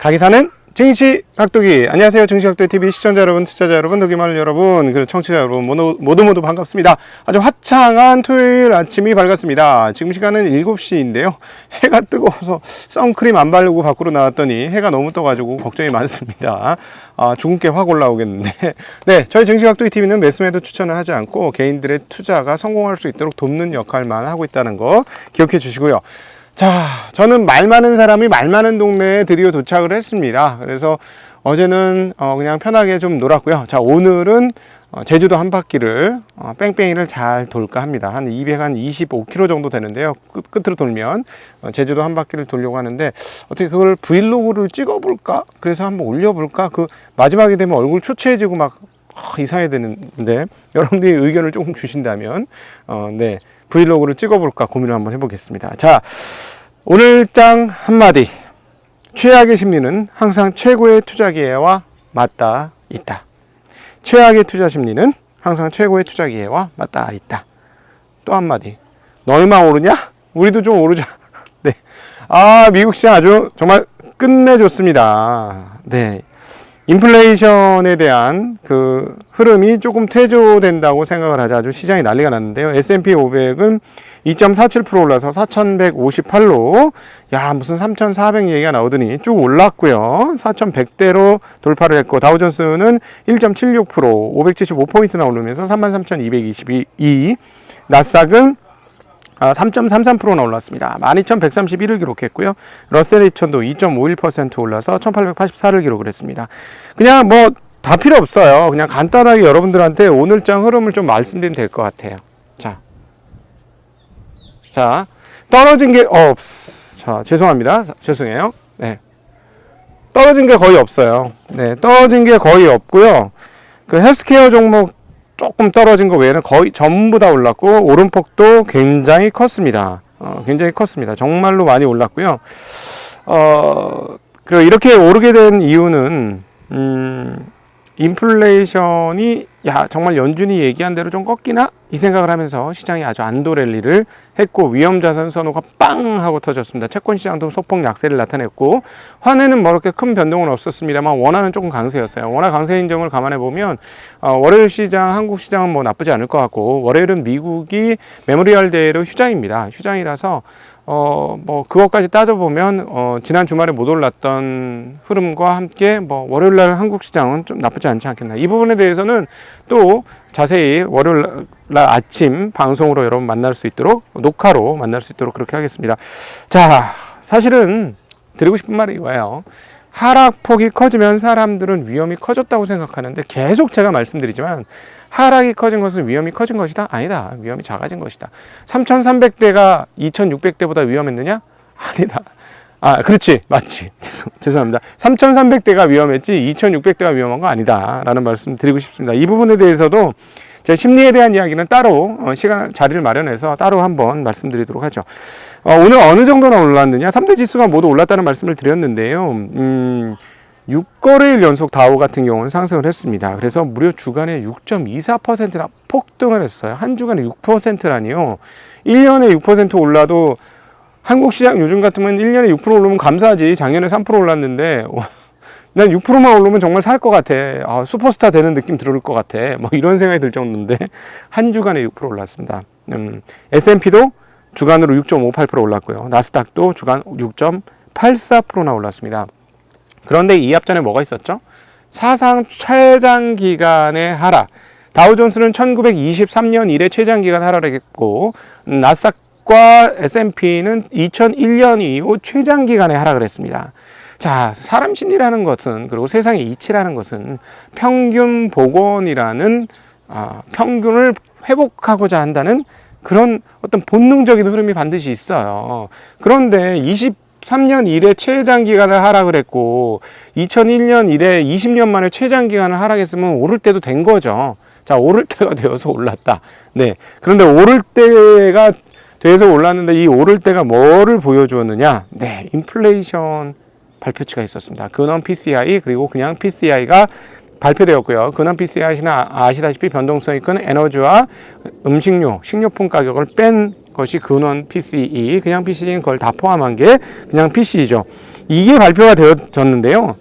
가기사는 증시각도기. 안녕하세요. 증시각도기TV 시청자 여러분, 투자자 여러분, 도기마을 여러분, 그리고 청취자 여러분 모두 반갑습니다. 아주 화창한 토요일 아침이 밝았습니다. 지금 시간은 7시인데요 해가 뜨거워서 선크림 안 바르고 밖으로 나왔더니 해가 너무 떠가지고 걱정이 많습니다. 주근깨 확 올라오겠는데 네, 저희 증시각도기TV는 매수매도 추천을 하지 않고 개인들의 투자가 성공할 수 있도록 돕는 역할만 하고 있다는 거 기억해 주시고요. 자, 저는 말 많은 사람이 말 많은 동네에 드디어 도착을 했습니다. 그래서 어제는 그냥 편하게 좀 놀았고요. 자, 오늘은 제주도 한 바퀴를 뺑뺑이를 잘 돌까 합니다. 한 225km 정도 되는데요. 끝으로 돌면 제주도 한 바퀴를 돌려고 하는데 어떻게 그걸 브이로그를 찍어볼까? 그래서 한번 올려볼까? 그 마지막에 되면 얼굴 초췌해지고 막 이상해지는데 여러분들이 의견을 조금 주신다면 네, 브이로그를 찍어볼까 고민을 한번 해보겠습니다. 자, 오늘 장 한마디. 최악의 심리는 항상 최고의 투자 기회와 맞닿아 있다. 최악의 투자 심리는 항상 최고의 투자 기회와 맞닿아 있다. 또 한마디. 너 얼마 오르냐? 우리도 좀 오르자. 네. 미국 시장 아주 정말 끝내줬습니다. 네. 인플레이션에 대한 그 흐름이 조금 퇴조된다고 생각을 하자 아주 시장이 난리가 났는데요. S&P 500은 2.47% 올라서 4,158로 무슨 3,400 얘기가 나오더니 쭉 올랐고요. 4,100대로 돌파를 했고 다우존스는 1.76% 575포인트나 오르면서 33,222 나스닥은 3.33%나 올랐습니다. 12,131을 기록했고요. 러셀 2000도 2.51% 올라서 1884를 기록을 했습니다. 그냥 뭐 다 필요 없어요. 그냥 간단하게 여러분들한테 오늘장 흐름을 좀 말씀드리면 될 것 같아요. 자, 떨어진 게 죄송합니다. 죄송해요. 네. 떨어진 게 거의 없어요. 네, 떨어진 게 거의 없고요. 그 헬스케어 종목 조금 떨어진 거 외에는 거의 전부 다 올랐고 오름폭도 굉장히 컸습니다. 굉장히 컸습니다. 정말로 많이 올랐고요. 이렇게 오르게 된 이유는 인플레이션이 정말 연준이 얘기한 대로 좀 꺾이나? 이 생각을 하면서 시장이 아주 안도 랠리를 했고 위험자산 선호가 빵 하고 터졌습니다. 채권 시장도 소폭 약세를 나타냈고 환에는 뭐 그렇게 큰 변동은 없었습니다만 원화는 조금 강세였어요. 원화 강세인 점을 감안해 보면 월요일 시장, 한국 시장은 뭐 나쁘지 않을 것 같고 월요일은 미국이 메모리얼 데이로 휴장입니다. 휴장이라서 뭐 그것까지 따져보면 지난 주말에 못 올랐던 흐름과 함께 뭐 월요일날 한국 시장은 좀 나쁘지 않지 않겠나. 이 부분에 대해서는 또 자세히 월요일 날 아침 방송으로 여러분 만날 수 있도록 녹화로 만날 수 있도록 그렇게 하겠습니다. 자, 사실은 드리고 싶은 말이 이거예요. 하락폭이 커지면 사람들은 위험이 커졌다고 생각하는데 계속 제가 말씀드리지만 하락이 커진 것은 위험이 커진 것이다? 아니다. 위험이 작아진 것이다. 3,300대가 2,600대보다 위험했느냐? 아니다. 그렇지. 맞지. 죄송합니다. 3,300대가 위험했지 2,600대가 위험한 거 아니다. 라는 말씀 드리고 싶습니다. 이 부분에 대해서도 제 심리에 대한 이야기는 따로 자리를 마련해서 따로 한번 말씀드리도록 하죠. 오늘 어느 정도나 올랐느냐? 3대 지수가 모두 올랐다는 말씀을 드렸는데요. 6거래일 연속 다우 같은 경우는 상승을 했습니다. 그래서 무려 주간에 6.24%나 폭등을 했어요. 한 주간에 6%라니요. 1년에 6% 올라도 한국 시장 요즘 같으면 1년에 6% 오르면 감사하지. 작년에 3% 올랐는데 난 6%만 오르면 정말 살 것 같아. 슈퍼스타 되는 느낌 들을 것 같아. 뭐 이런 생각이 들 정도인데 한 주간에 6% 올랐습니다. S&P도 주간으로 6.58% 올랐고요. 나스닥도 주간 6.84%나 올랐습니다. 그런데 이 앞전에 뭐가 있었죠? 사상 최장 기간의 하락. 다우존스는 1923년 이래 최장 기간 하락했고 나스닥과 S&P는 2001년 이후 최장 기간에 하락을 했습니다. 자, 사람 심리라는 것은 그리고 세상의 이치라는 것은 평균 복원이라는 평균을 회복하고자 한다는 그런 어떤 본능적인 흐름이 반드시 있어요. 그런데 23년 이래 최장 기간을 하락을 했고 2001년 이래 20년 만에 최장 기간을 하락했으면 오를 때도 된 거죠. 자, 오를 때가 되어서 올랐다. 네. 그런데 오를 때가 돼서 올랐는데 이 오를 때가 뭐를 보여주었느냐? 네. 인플레이션 발표치가 있었습니다. 근원 PCI 그리고 그냥 PCI가 발표되었고요. 근원 PCI는 아시다시피 변동성이 큰 에너지와 음식료, 식료품 가격을 뺀 것이 근원 PCE, 그냥 PCE는 그걸 다 포함한 게 그냥 PCE죠. 이게 발표가 되어졌는데요.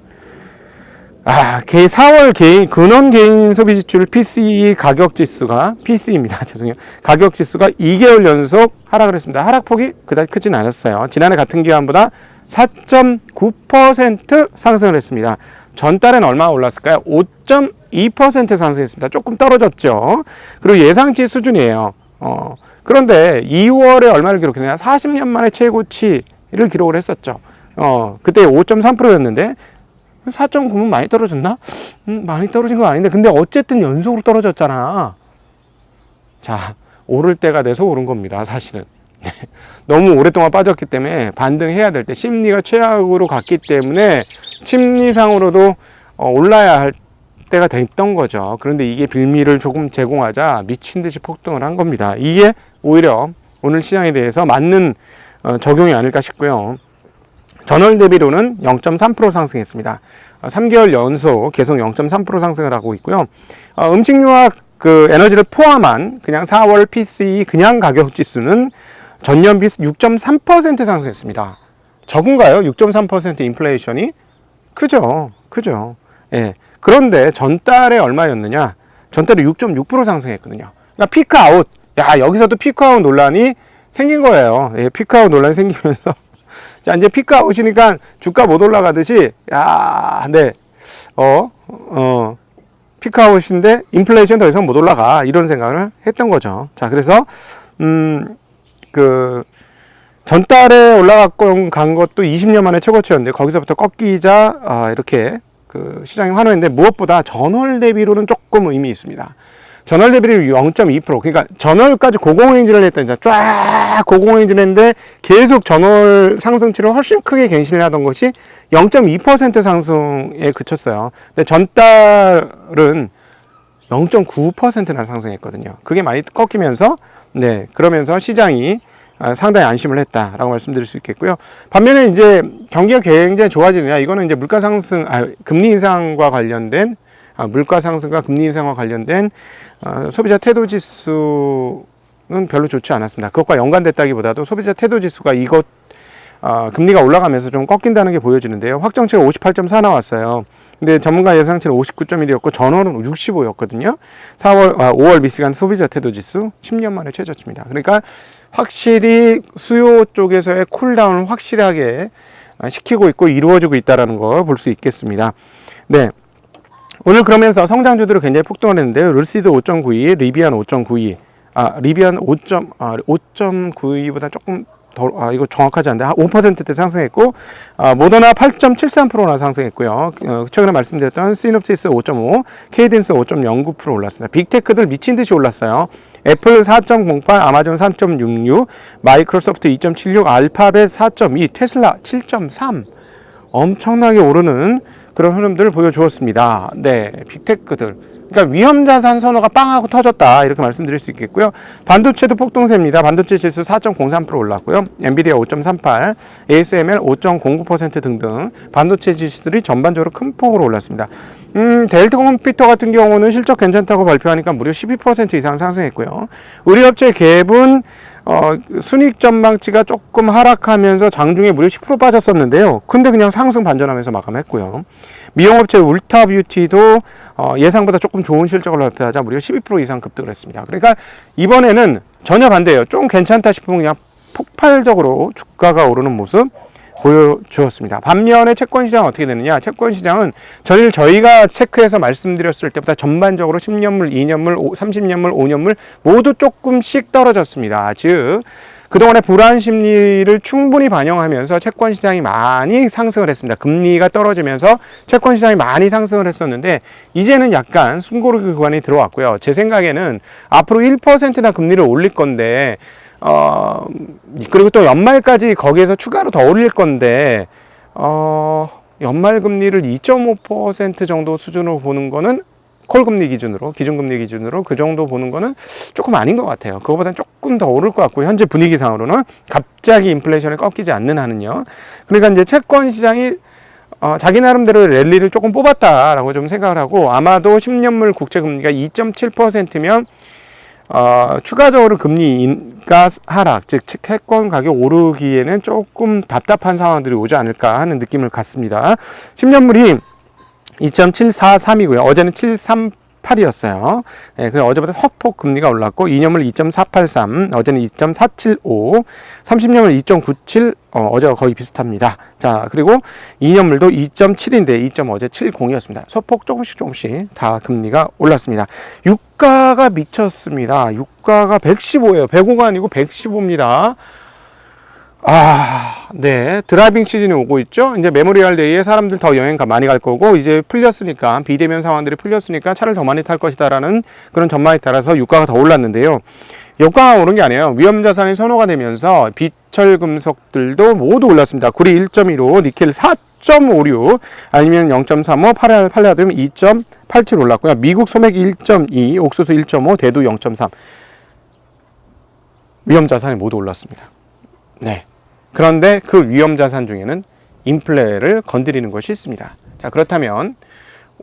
4월 근원 개인 소비 지출 PCE 가격 지수가 PC입니다. 죄송해요. 가격 지수가 2개월 연속 하락을 했습니다. 하락폭이 그다지 크진 않았어요. 지난해 같은 기간보다 4.9% 상승을 했습니다. 전달에는 얼마나 올랐을까요? 5.2% 상승했습니다. 조금 떨어졌죠. 그리고 예상치 수준이에요. 그런데 2월에 얼마를 기록했냐? 40년 만에 최고치를 기록을 했었죠. 그때 5.3%였는데 4.9면 많이 떨어졌나? 많이 떨어진 건 아닌데, 근데 어쨌든 연속으로 떨어졌잖아. 자, 오를 때가 돼서 오른 겁니다, 사실은. 너무 오랫동안 빠졌기 때문에 반등해야 될 때 심리가 최악으로 갔기 때문에 심리상으로도 올라야 할 때가 됐던 거죠. 그런데 이게 빌미를 조금 제공하자 미친 듯이 폭등을 한 겁니다. 이게 오히려 오늘 시장에 대해서 맞는 적용이 아닐까 싶고요. 전월 대비로는 0.3% 상승했습니다. 3개월 연속 계속 0.3% 상승을 하고 있고요. 음식료와 에너지를 포함한 그냥 4월 PCE 그냥 가격 지수는 전년 비해서 6.3% 상승했습니다. 적은가요? 6.3% 인플레이션이? 크죠. 예. 그런데 전달에 얼마였느냐? 전달에 6.6% 상승했거든요. 그러니까 피크아웃. 여기서도 피크아웃 논란이 생긴 거예요. 예, 피크아웃 논란이 생기면서 자, 이제 피크아웃이니까 주가 못 올라가듯이, 피크아웃인데 인플레이션 더 이상 못 올라가. 이런 생각을 했던 거죠. 자, 그래서, 전달에 올라간 것도 20년 만에 최고치였는데, 거기서부터 꺾이자, 이렇게, 시장이 환호했는데, 무엇보다 전월 대비로는 조금 의미 있습니다. 전월 대비를 0.2%. 그러니까 전월까지 고공행진을 했다. 쫙 고공행진을 했는데 계속 전월 상승치를 훨씬 크게 갱신을 하던 것이 0.2% 상승에 그쳤어요. 근데 전달은 0.9%나 상승했거든요. 그게 많이 꺾이면서, 그러면서 시장이 상당히 안심을 했다라고 말씀드릴 수 있겠고요. 반면에 이제 경기가 굉장히 좋아지느냐, 이거는 이제 물가 상승, 금리 인상과 관련된 물가 상승과 금리 인상과 관련된 소비자 태도 지수는 별로 좋지 않았습니다. 그것과 연관됐다기보다도 소비자 태도 지수가 금리가 올라가면서 좀 꺾인다는 게 보여지는데요. 확정치가 58.4 나왔어요. 근데 전문가 예상치는 59.1이었고 전월은 65였거든요. 5월 미시간 소비자 태도 지수 10년 만에 최저치입니다. 그러니까 확실히 수요 쪽에서의 쿨다운을 확실하게 시키고 있고 이루어지고 있다는 걸 볼 수 있겠습니다. 네. 오늘 그러면서 성장주들을 굉장히 폭등을 했는데요. 룰시드 5.92, 리비안 5.92, 리비안 5.92보다 조금 더, 이거 정확하지 않은데 5%대 상승했고, 모더나 8.73%나 상승했고요. 최근에 말씀드렸던 시놉시스 5.5, 케이던스 5.09% 올랐습니다. 빅테크들 미친 듯이 올랐어요. 애플 4.08, 아마존 3.66, 마이크로소프트 2.76, 알파벳 4.2, 테슬라 7.3. 엄청나게 오르는 그런 흐름들을 보여주었습니다. 네, 빅테크들. 그러니까 위험자산 선호가 빵하고 터졌다, 이렇게 말씀드릴 수 있겠고요. 반도체도 폭등세입니다. 반도체 지수 4.03% 올랐고요. 엔비디아 5.38, ASML 5.09% 등등 반도체 지수들이 전반적으로 큰 폭으로 올랐습니다. 델타 컴퓨터 같은 경우는 실적 괜찮다고 발표하니까 무려 12% 이상 상승했고요. 의료업체 갭은 순익 전망치가 조금 하락하면서 장중에 무려 10% 빠졌었는데요. 근데 그냥 상승 반전하면서 마감했고요. 미용업체 울타뷰티도 예상보다 조금 좋은 실적을 발표하자 무려 12% 이상 급등을 했습니다. 그러니까 이번에는 전혀 반대예요. 좀 괜찮다 싶으면 그냥 폭발적으로 주가가 오르는 모습 보여주었습니다. 반면에 채권시장은 어떻게 되느냐? 채권시장은 전일 저희가 체크해서 말씀드렸을 때보다 전반적으로 10년물, 2년물, 30년물, 5년물 모두 조금씩 떨어졌습니다. 즉 그동안의 불안 심리를 충분히 반영하면서 채권시장이 많이 상승을 했습니다. 금리가 떨어지면서 채권시장이 많이 상승을 했었는데 이제는 약간 숨고르기 구간이 들어왔고요. 제 생각에는 앞으로 1%나 금리를 올릴 건데 그리고 또 연말까지 거기에서 추가로 더 올릴 건데, 연말 금리를 2.5% 정도 수준으로 보는 거는 콜금리 기준으로, 기준금리 기준으로 그 정도 보는 거는 조금 아닌 것 같아요. 그거보다는 조금 더 오를 것 같고, 현재 분위기상으로는 갑자기 인플레이션이 꺾이지 않는 한은요. 그러니까 이제 채권 시장이 자기 나름대로 랠리를 조금 뽑았다라고 좀 생각을 하고, 아마도 10년물 국채금리가 2.7%면 추가적으로 금리 인가 하락, 즉 채권 가격 오르기에는 조금 답답한 상황들이 오지 않을까 하는 느낌을 갖습니다. 10년물이 2.743이고요. 어제는 738이었어요. 네, 그래서 어제보다 소폭 금리가 올랐고 2년물 2.483, 어제는 2.475, 30년물 2.97, 어제와 거의 비슷합니다. 자, 그리고 2년물도 2.7인데 2. 어제 70이었습니다. 소폭 조금씩 다 금리가 올랐습니다. 유가가 미쳤습니다. 유가가 115예요. 105가 아니고 115입니다. 네. 드라이빙 시즌이 오고 있죠. 이제 메모리얼 데이에 사람들 더 여행 많이 갈 거고, 이제 풀렸으니까, 비대면 상황들이 풀렸으니까 차를 더 많이 탈 것이다라는 그런 전망에 따라서 유가가 더 올랐는데요. 유가가 오른 게 아니에요. 위험자산이 선호가 되면서 비철 금속들도 모두 올랐습니다. 구리 1.15, 니켈 4.56, 아니면 0.35, 팔라디움 2.87 올랐고요. 미국 소맥 1.2, 옥수수 1.5, 대두 0.3. 위험자산이 모두 올랐습니다. 네. 그런데 그 위험자산 중에는 인플레를 건드리는 것이 있습니다. 자, 그렇다면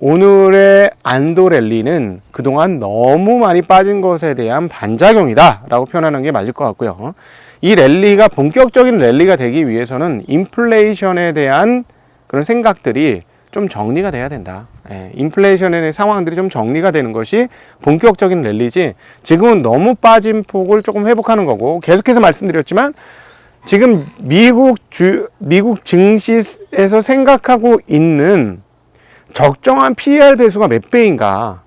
오늘의 안도 랠리는 그동안 너무 많이 빠진 것에 대한 반작용이다 라고 표현하는 게 맞을 것 같고요. 이 랠리가 본격적인 랠리가 되기 위해서는 인플레이션에 대한 그런 생각들이 좀 정리가 돼야 된다. 인플레이션에 대한 상황들이 좀 정리가 되는 것이 본격적인 랠리지, 지금은 너무 빠진 폭을 조금 회복하는 거고, 계속해서 말씀드렸지만 지금 미국 증시에서 생각하고 있는 적정한 PER 배수가 몇 배인가,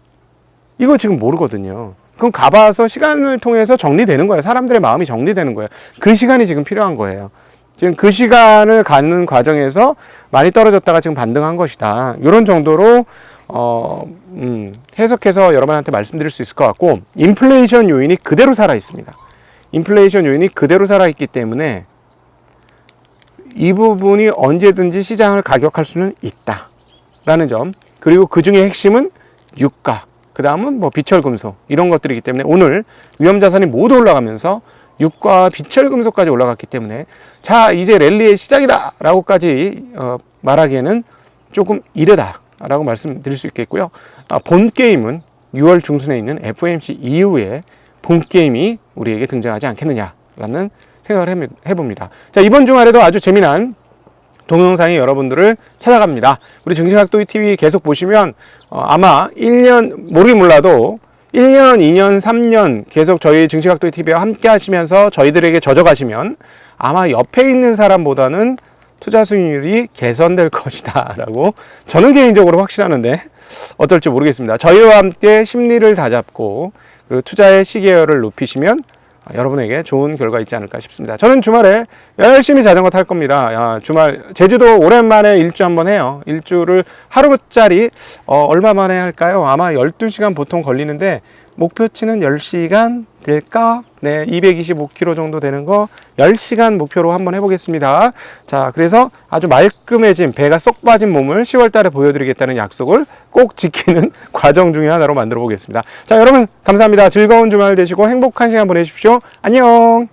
이거 지금 모르거든요. 그럼 가봐서 시간을 통해서 정리되는 거예요. 사람들의 마음이 정리되는 거예요. 그 시간이 지금 필요한 거예요. 지금 그 시간을 가는 과정에서 많이 떨어졌다가 지금 반등한 것이다. 이런 정도로 해석해서 여러분한테 말씀드릴 수 있을 것 같고, 인플레이션 요인이 그대로 살아 있습니다. 인플레이션 요인이 그대로 살아있기 때문에 이 부분이 언제든지 시장을 가격할 수는 있다 라는 점, 그리고 그 중에 핵심은 유가, 그 다음은 뭐 비철금속, 이런 것들이기 때문에 오늘 위험자산이 모두 올라가면서 유가와 비철금속까지 올라갔기 때문에, 자, 이제 랠리의 시작이다 라고까지 말하기에는 조금 이르다 라고 말씀드릴 수 있겠고요. 본 게임은 6월 중순에 있는 FOMC 이후에 본 게임이 우리에게 등장하지 않겠느냐라는 생각을 해봅니다. 자, 이번 주말에도 아주 재미난 동영상이 여러분들을 찾아갑니다. 우리 증시각도기 TV 계속 보시면 아마 1년, 모르긴 몰라도 1년, 2년, 3년 계속 저희 증시각도기 TV와 함께 하시면서 저희들에게 젖어가시면 아마 옆에 있는 사람보다는 투자 수익률이 개선될 것이다 라고 저는 개인적으로 확신하는데, 어떨지 모르겠습니다. 저희와 함께 심리를 다잡고 그리고 투자의 시계열을 높이시면 여러분에게 좋은 결과 있지 않을까 싶습니다. 저는 주말에 열심히 자전거 탈 겁니다. 주말 제주도 오랜만에 일주 한번 해요. 일주를 하루짜리 얼마 만에 할까요? 아마 12시간 보통 걸리는데 목표치는 10시간 될까? 네, 225km 정도 되는 거 10시간 목표로 한번 해보겠습니다. 자, 그래서 아주 말끔해진, 배가 쏙 빠진 몸을 10월 달에 보여드리겠다는 약속을 꼭 지키는 과정 중에 하나로 만들어 보겠습니다. 자, 여러분 감사합니다. 즐거운 주말 되시고 행복한 시간 보내십시오. 안녕.